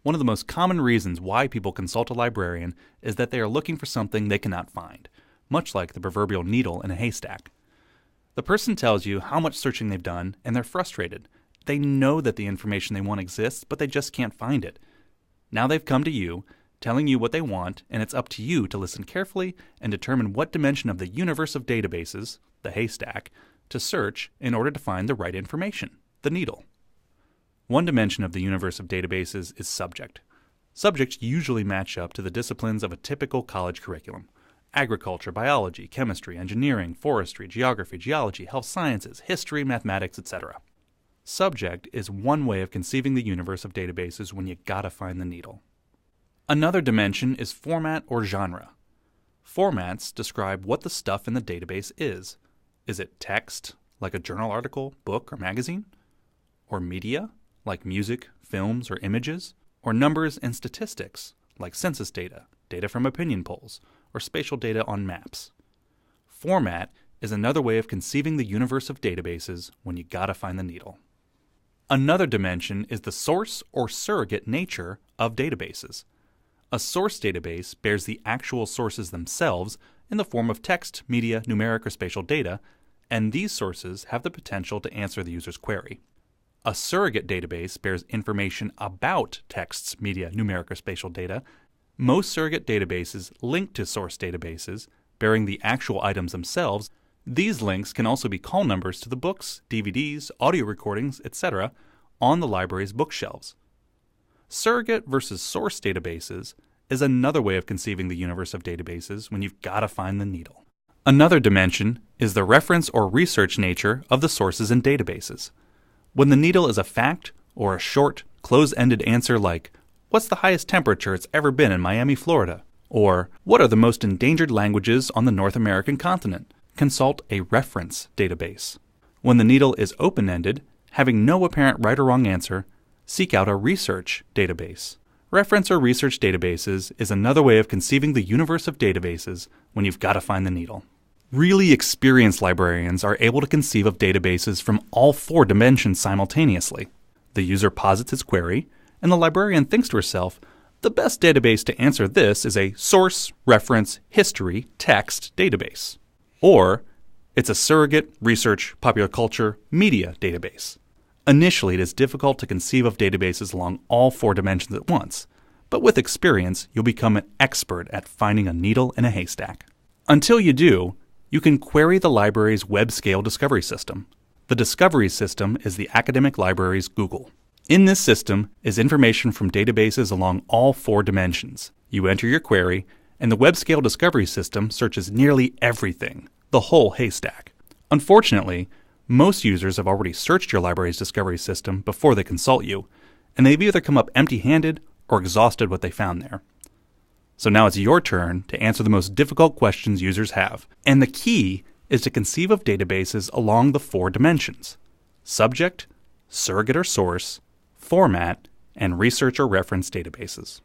One of the most common reasons why people consult a librarian is that they are looking for something they cannot find, much like the proverbial needle in a haystack. The person tells you how much searching they've done, and they're frustrated. They know that the information they want exists, but they just can't find it. Now they've come to you, telling you what they want, and it's up to you to listen carefully and determine what dimension of the universe of databases, the haystack, to search in order to find the right information, the needle. One dimension of the universe of databases is subject. Subjects usually match up to the disciplines of a typical college curriculum: agriculture, biology, chemistry, engineering, forestry, geography, geology, health sciences, history, mathematics, etc. Subject is one way of conceiving the universe of databases when you gotta find the needle. Another dimension is format or genre. Formats describe what the stuff in the database is. Is it text, like a journal article, book, or magazine? Or media, like music, films, or images? Or numbers and statistics, like census data, data from opinion polls, or spatial data on maps? Format is another way of conceiving the universe of databases when you gotta find the needle. Another dimension is the source or surrogate nature of databases. A source database bears the actual sources themselves in the form of text, media, numeric, or spatial data, and these sources have the potential to answer the user's query. A surrogate database bears information about texts, media, numeric, or spatial data. Most surrogate databases link to source databases, bearing the actual items themselves. These links can also be call numbers to the books, DVDs, audio recordings, etc. on the library's bookshelves. Surrogate versus source databases is another way of conceiving the universe of databases when you've got to find the needle. Another dimension is the reference or research nature of the sources in databases. When the needle is a fact or a short, close-ended answer like, "What's the highest temperature it's ever been in Miami, Florida?" Or, "What are the most endangered languages on the North American continent?" Consult a reference database. When the needle is open-ended, having no apparent right or wrong answer, seek out a research database. Reference or research databases is another way of conceiving the universe of databases when you've got to find the needle. Really experienced librarians are able to conceive of databases from all four dimensions simultaneously. The user posits his query, and the librarian thinks to herself, the best database to answer this is a source, reference, history, text database. Or, it's a surrogate, research, popular culture, media database. Initially, it is difficult to conceive of databases along all four dimensions at once, but with experience, you'll become an expert at finding a needle in a haystack. Until you do, you can query the library's web-scale discovery system. The discovery system is the academic library's Google. In this system is information from databases along all four dimensions. You enter your query, and the web-scale discovery system searches nearly everything, the whole haystack. Unfortunately, most users have already searched your library's discovery system before they consult you, and they've either come up empty-handed or exhausted what they found there. So now it's your turn to answer the most difficult questions users have, and the key is to conceive of databases along the four dimensions: subject, surrogate or source, format, and research or reference databases.